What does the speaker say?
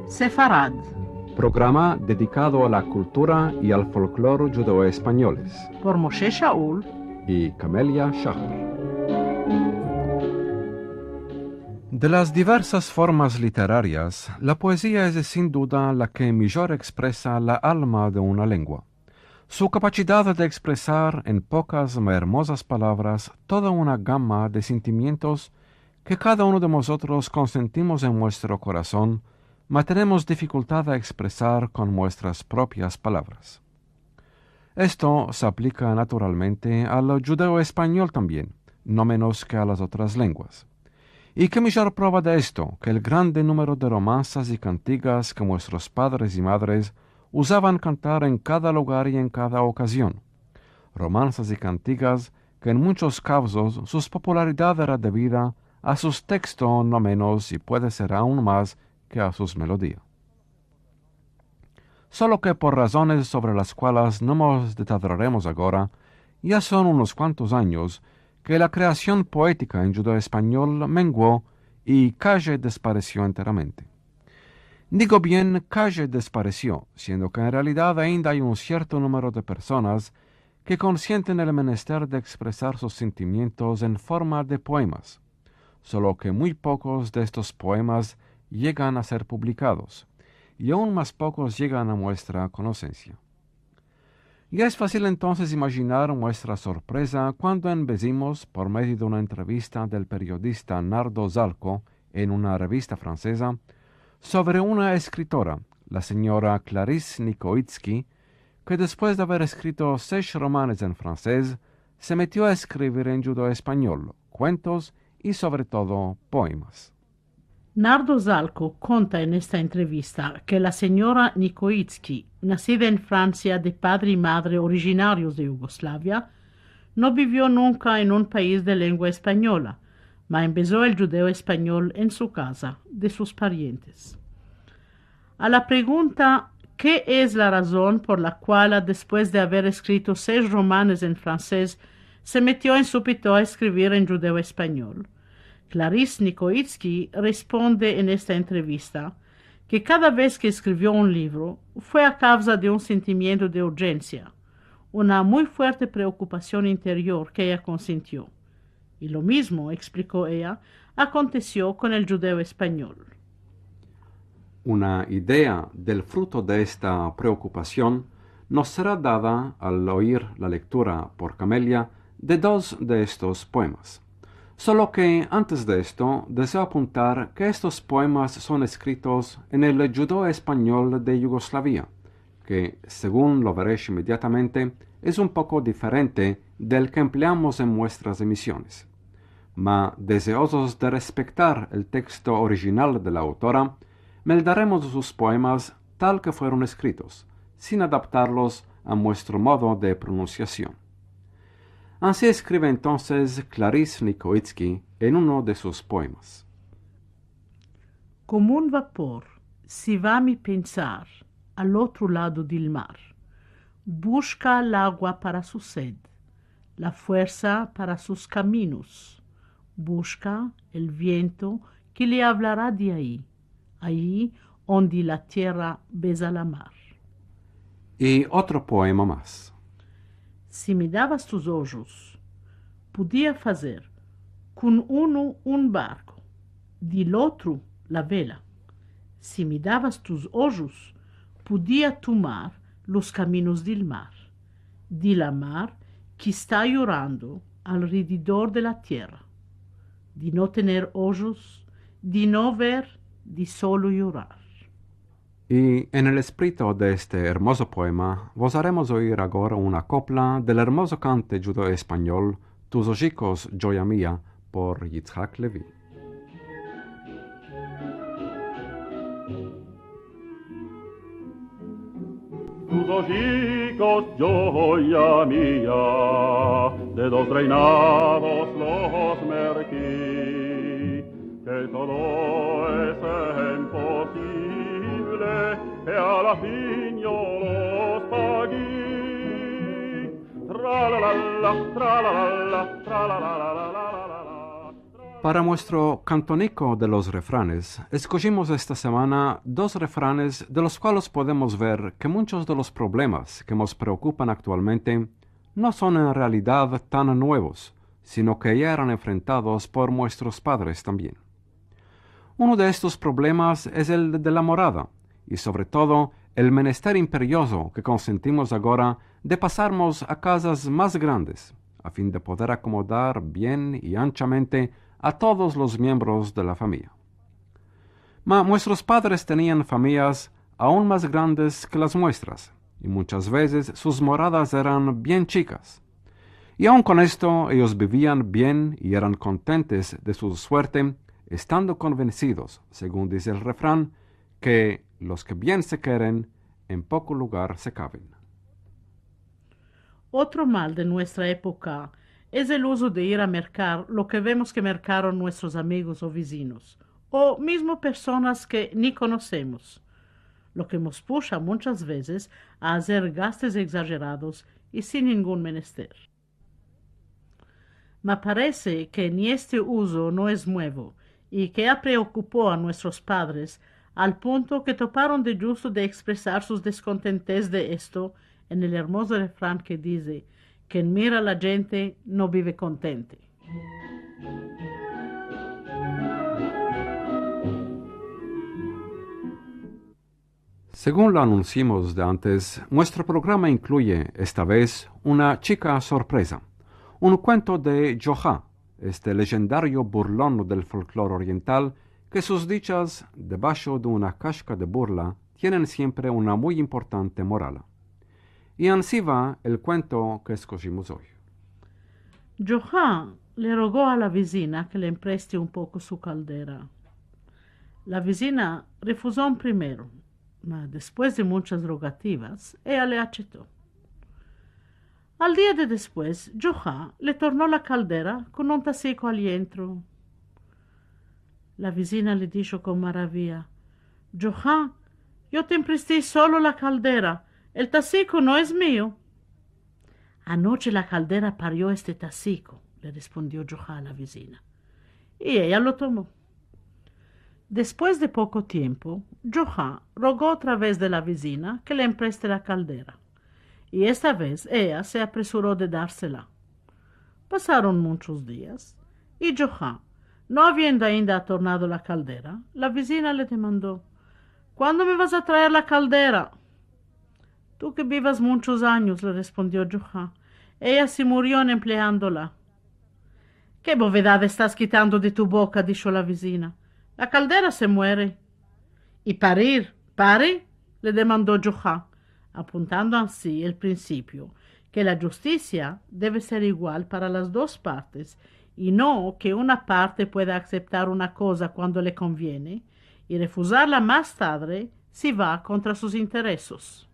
Sefarad. Programa dedicado a la cultura y al folclore judeo-españoles. Por Moshe Shaul y Camelia Shachar. De las diversas formas literarias, la poesía es sin duda la que mejor expresa la alma de una lengua. Su capacidad de expresar en pocas hermosas palabras toda una gama de sentimientos que cada uno de nosotros consentimos en nuestro corazón, mas tenemos dificultad a expresar con nuestras propias palabras. Esto se aplica naturalmente al judeo español también, no menos que a las otras lenguas. ¿Y qué mejor prueba de esto que el grande número de romanzas y cantigas que nuestros padres y madres usaban cantar en cada lugar y en cada ocasión? Romanzas y cantigas que en muchos casos su popularidad era debida a sus textos no menos y puede ser aún más que a sus melodías. Solo que por razones sobre las cuales no nos detallaremos ahora, ya son unos cuantos años que la creación poética en judeo español menguó y casi desapareció enteramente. Digo bien casi desapareció, siendo que en realidad ainda hay un cierto número de personas que consienten el menester de expresar sus sentimientos en forma de poemas, solo que muy pocos de estos poemas llegan a ser publicados, y aún más pocos llegan a nuestra conocencia. Ya es fácil entonces imaginar nuestra sorpresa cuando embebimos, por medio de una entrevista del periodista Nardo Zalco en una revista francesa, sobre una escritora, la señora Clarisse Nikoitsky, que después de haber escrito 6 romanes en francés, se metió a escribir en judeo español, cuentos y sobre todo poemas. Nardo Zalco cuenta en esta entrevista que la señora Nikoitsky, nacida en Francia de padre y madre originarios de Yugoslavia, no vivió nunca en un país de lengua española, mas empezó el judeo español en su casa, de sus parientes. A la pregunta ¿qué es la razón por la cual después de haber escrito 6 romanes en francés se metió en súbito a escribir en judeo español? Clarisse Nikoitsky responde en esta entrevista que cada vez que escribió un libro fue a causa de un sentimiento de urgencia, una muy fuerte preocupación interior que ella consintió. Y lo mismo, explicó ella, aconteció con el judeo español. Una idea del fruto de esta preocupación nos será dada al oír la lectura por Camelia de 2 de estos poemas. Solo que antes de esto deseo apuntar que estos poemas son escritos en el judeo español de Yugoslavia, que, según lo veréis inmediatamente, es un poco diferente del que empleamos en nuestras emisiones. Ma deseosos de respetar el texto original de la autora, meldaremos sus poemas tal que fueron escritos, sin adaptarlos a nuestro modo de pronunciación. Así escribe entonces Clarisse Nikoitsky en uno de sus poemas. Como un vapor, si va mi pensar al otro lado del mar. Busca el agua para su sed, la fuerza para sus caminos. Busca el viento que le hablará de ahí donde la tierra besa la mar. Y otro poema más. Si me dabas tus ojos, podía fazer con uno un barco, del otro la vela. Si me dabas tus ojos, podía tomar los caminos del mar, de la mar que está llorando alrededor de la tierra, de no tener ojos, de no ver, de solo llorar. Y en el espíritu de este hermoso poema, vos haremos oír ahora una copla del hermoso cante judeo español, Tus ojicos, joya mía, por Yitzhak Levi. Tus ojicos, joya mía, de 2 reinados los merquí, que todo es imposible, que a la fin yo los Para nuestro cantonico de los refranes, escogimos esta semana dos refranes de los cuales podemos ver que muchos de los problemas que nos preocupan actualmente no son en realidad tan nuevos, sino que ya eran enfrentados por nuestros padres también. Uno de estos problemas es el de la morada, y sobre todo el menester imperioso que consentimos ahora de pasarnos a casas más grandes, a fin de poder acomodar bien y anchamente a todos los miembros de la familia. Mas nuestros padres tenían familias aún más grandes que las nuestras, y muchas veces sus moradas eran bien chicas. Y aun con esto ellos vivían bien y eran contentes de su suerte, estando convencidos, según dice el refrán, que los que bien se quieren, en poco lugar se caben. Otro mal de nuestra época es el uso de ir a mercar lo que vemos que mercaron nuestros amigos o vecinos, o mismo personas que ni conocemos, lo que nos puxa muchas veces a hacer gastos exagerados y sin ningún menester. Me parece que ni este uso no es nuevo y que ya preocupó a nuestros padres al punto que toparon de justo de expresar sus descontentes de esto en el hermoso refrán que dice: quien mira a la gente no vive contente. Según lo anunciamos de antes, nuestro programa incluye esta vez una chica sorpresa, un cuento de Johá, este legendario burlón del folclore oriental, que sus dichas, debajo de una casca de burla, tienen siempre una muy importante moral. Y así va el cuento que escogimos hoy. Johá le rogó a la vecina que le preste un poco su caldera. La vecina refusó primero, mas después de muchas rogativas, ella le aceptó. Al día de después, Johá le tornó la caldera con un tacico al dentro. La vecina le dijo con maravilla: Johá, yo te presté solo la caldera, el tacico no es mío. Anoche la caldera parió este tacico, le respondió Johá a la vecina, y ella lo tomó. Después de poco tiempo, Johá rogó otra vez de la vecina que le empreste la caldera, y esta vez ella se apresuró de dársela. Pasaron muchos días, y Johá, no habiendo ainda tornado la caldera, la vecina le demandó: ¿cuándo me vas a traer la caldera? Tú que vivas muchos años, le respondió Johá. Ella se murió empleándola. ¿Qué bovedad estás quitando de tu boca? Dijo la vecina. La caldera se muere. ¿Y parir? ¿Pare? Le demandó Johá, apuntando así el principio, que la justicia debe ser igual para las dos partes, y no que una parte pueda aceptar una cosa cuando le conviene y refusarla más tarde si va contra sus intereses.